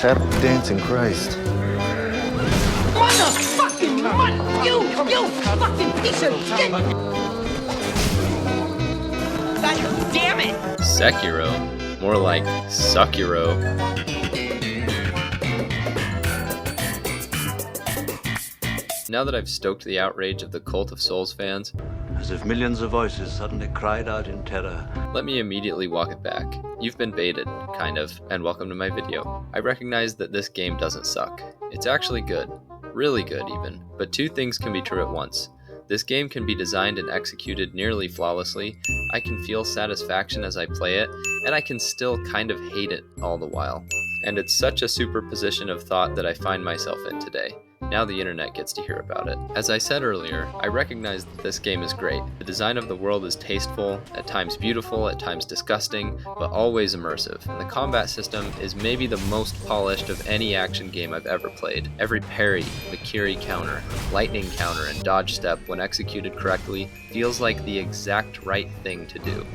Tap dancing Christ. Motherfucking mutt! You fucking piece of shit! God damn it! Sekiro, more like Suckiro. Now that I've stoked the outrage of the Cult of Souls fans, as if millions of voices suddenly cried out in terror, let me immediately walk it back. You've been baited, kind of, and welcome to my video. I recognize that this game doesn't suck. It's actually good. Really good, even. But two things can be true at once. This game can be designed and executed nearly flawlessly, I can feel satisfaction as I play it, and I can still kind of hate it all the while. And it's such a superposition of thought that I find myself in today. Now the internet gets to hear about it. As I said earlier, I recognize that this game is great. The design of the world is tasteful, at times beautiful, at times disgusting, but always immersive. And the combat system is maybe the most polished of any action game I've ever played. Every parry, Makiri counter, lightning counter, and dodge step, when executed correctly, feels like the exact right thing to do.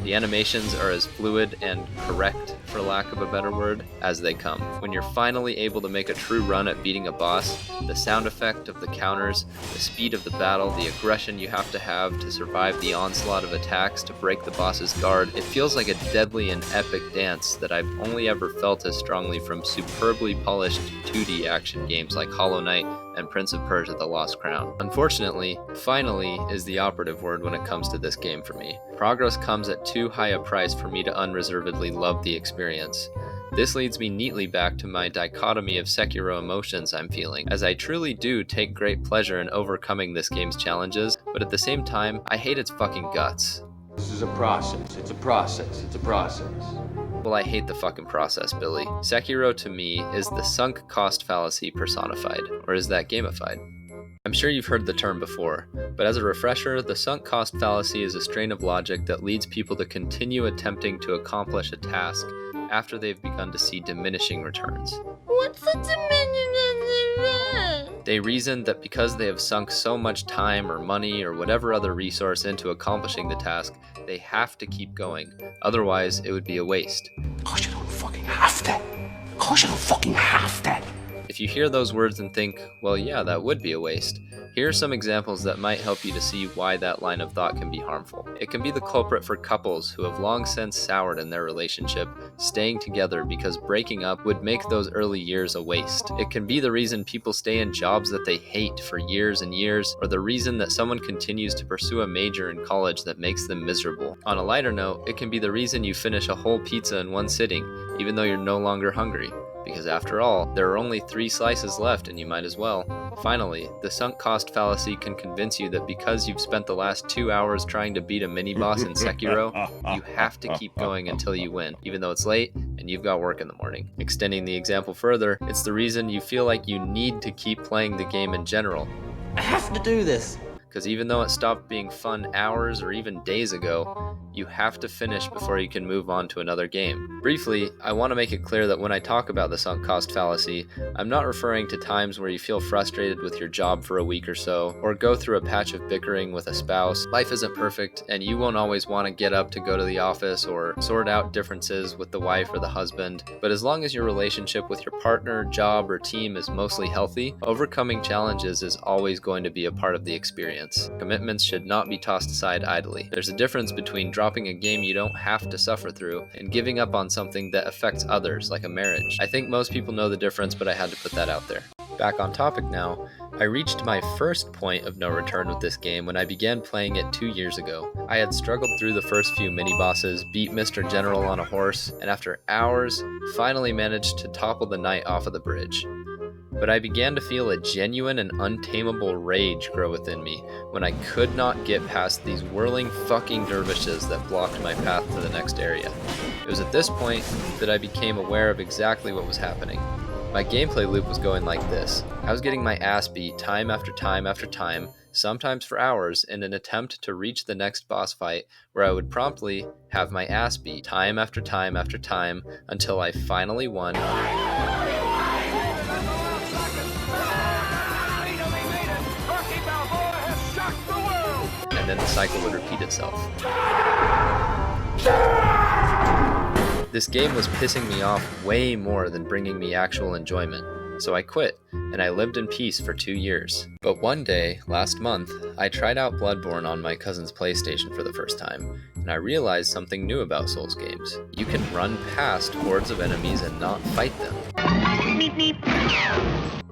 The animations are as fluid and correct, for lack of a better word, as they come. When you're finally able to make a true run at beating a boss, the sound effect of the counters, the speed of the battle, the aggression you have to survive the onslaught of attacks to break the boss's guard, it feels like a deadly and epic dance that I've only ever felt as strongly from superbly polished 2D action games like Hollow Knight and Prince of Persia: The Lost Crown. Unfortunately, finally is the operative word when it comes to this game for me. Progress comes at too high a price for me to unreservedly love the experience. This leads me neatly back to my dichotomy of Sekiro emotions I'm feeling, as I truly do take great pleasure in overcoming this game's challenges, but at the same time, I hate its fucking guts. This is a process, it's a process, it's a process. Well, I hate the fucking process, Billy. Sekiro to me is the sunk cost fallacy personified, or is that gamified? I'm sure you've heard the term before, but as a refresher, the sunk cost fallacy is a strain of logic that leads people to continue attempting to accomplish a task after they've begun to see diminishing returns. What's a diminishing return? They reason that because they have sunk so much time or money or whatever other resource into accomplishing the task, they have to keep going. Otherwise, it would be a waste. Cause you don't fucking have to. Cause you don't fucking have to. If you hear those words and think, well, yeah, that would be a waste, here are some examples that might help you to see why that line of thought can be harmful. It can be the culprit for couples who have long since soured in their relationship, staying together because breaking up would make those early years a waste. It can be the reason people stay in jobs that they hate for years and years, or the reason that someone continues to pursue a major in college that makes them miserable. On a lighter note, it can be the reason you finish a whole pizza in one sitting, even though you're no longer hungry. Because after all, there are only 3 slices left and you might as well. Finally, the sunk cost fallacy can convince you that because you've spent the last 2 hours trying to beat a mini-boss in Sekiro, you have to keep going until you win, even though it's late and you've got work in the morning. Extending the example further, it's the reason you feel like you need to keep playing the game in general. I have to do this. Because even though it stopped being fun hours or even days ago, you have to finish before you can move on to another game. Briefly, I want to make it clear that when I talk about the sunk cost fallacy, I'm not referring to times where you feel frustrated with your job for a week or so, or go through a patch of bickering with a spouse. Life isn't perfect, and you won't always want to get up to go to the office or sort out differences with the wife or the husband. But as long as your relationship with your partner, job, or team is mostly healthy, overcoming challenges is always going to be a part of the experience. Commitments should not be tossed aside idly. There's a difference between dropping a game you don't have to suffer through and giving up on something that affects others, like a marriage. I think most people know the difference, but I had to put that out there. Back on topic now, I reached my first point of no return with this game when I began playing it 2 years ago. I had struggled through the first few mini-bosses, beat Mr. General on a horse, and after hours, finally managed to topple the knight off of the bridge. But I began to feel a genuine and untamable rage grow within me when I could not get past these whirling fucking dervishes that blocked my path to the next area. It was at this point that I became aware of exactly what was happening. My gameplay loop was going like this. I was getting my ass beat time after time after time, sometimes for hours, in an attempt to reach the next boss fight where I would promptly have my ass beat time after time after time until I finally won. And then the cycle would repeat itself. This game was pissing me off way more than bringing me actual enjoyment. So I quit, and I lived in peace for 2 years. But one day, last month, I tried out Bloodborne on my cousin's PlayStation for the first time, and I realized something new about Souls games. You can run past hordes of enemies and not fight them.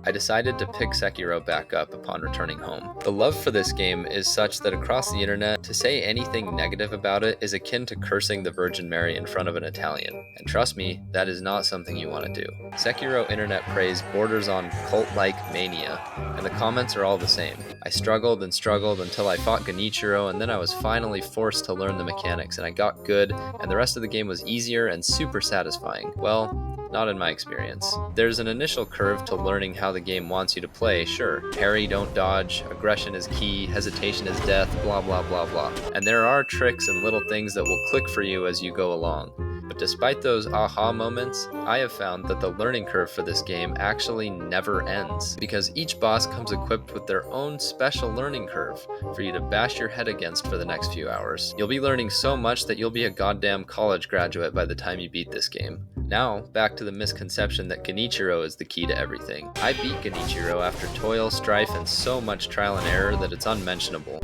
I decided to pick Sekiro back up upon returning home. The love for this game is such that across the internet, to say anything negative about it is akin to cursing the Virgin Mary in front of an Italian. And trust me, that is not something you want to do. Sekiro internet praise borders on cult-like mania, and the comments are all the same. I struggled and struggled until I fought Genichiro, and then I was finally forced to learn the mechanics, and I got good, and the rest of the game was easier and super satisfying. Well, not in my experience. There's an initial curve to learning how the game wants you to play, sure. Parry, don't dodge, aggression is key, hesitation is death, blah blah blah blah. And there are tricks and little things that will click for you as you go along. But despite those aha moments, I have found that the learning curve for this game actually never ends, because each boss comes equipped with their own special learning curve for you to bash your head against for the next few hours. You'll be learning so much that you'll be a goddamn college graduate by the time you beat this game. Now, back to the misconception that Genichiro is the key to everything. I beat Genichiro after toil, strife, and so much trial and error that it's unmentionable.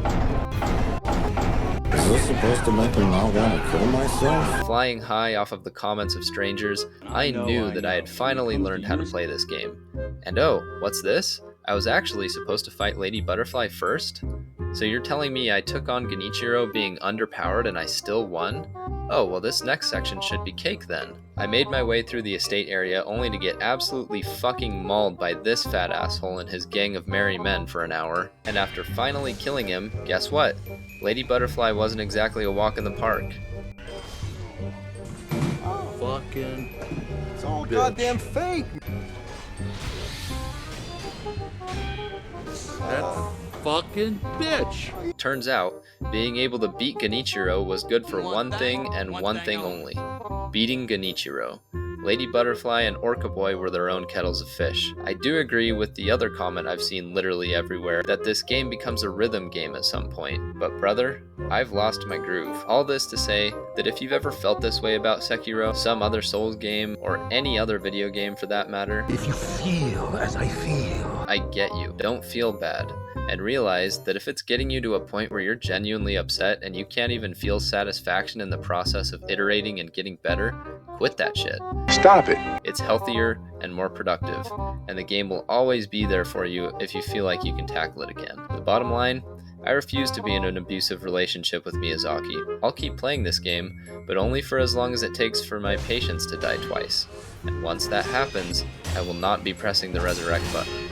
Is this supposed to make me not want to kill myself? Flying high off of the comments of strangers, I knew that I had finally learned how to play this game. And oh, what's this? I was actually supposed to fight Lady Butterfly first? So you're telling me I took on Genichiro being underpowered and I still won? Oh, well this next section should be cake then. I made my way through the estate area only to get absolutely fucking mauled by this fat asshole and his gang of merry men for an hour. And after finally killing him, guess what? Lady Butterfly wasn't exactly a walk in the park. Fucking. It's all goddamn fake. That fucking bitch. Turns out, being able to beat Genichiro was good for one thing and one thing only. Beating Genichiro. Lady Butterfly and Orca Boy were their own kettles of fish. I do agree with the other comment I've seen literally everywhere, that this game becomes a rhythm game at some point. But brother, I've lost my groove. All this to say that if you've ever felt this way about Sekiro, some other Souls game, or any other video game for that matter, If you feel as I feel, I get you. Don't feel bad. And realize that if it's getting you to a point where you're genuinely upset and you can't even feel satisfaction in the process of iterating and getting better, quit that shit. stop it. It's healthier and more productive, and the game will always be there for you if you feel like you can tackle it again. The bottom line, I refuse to be in an abusive relationship with Miyazaki. I'll keep playing this game, but only for as long as it takes for my patience to die twice. And once that happens, I will not be pressing the resurrect button.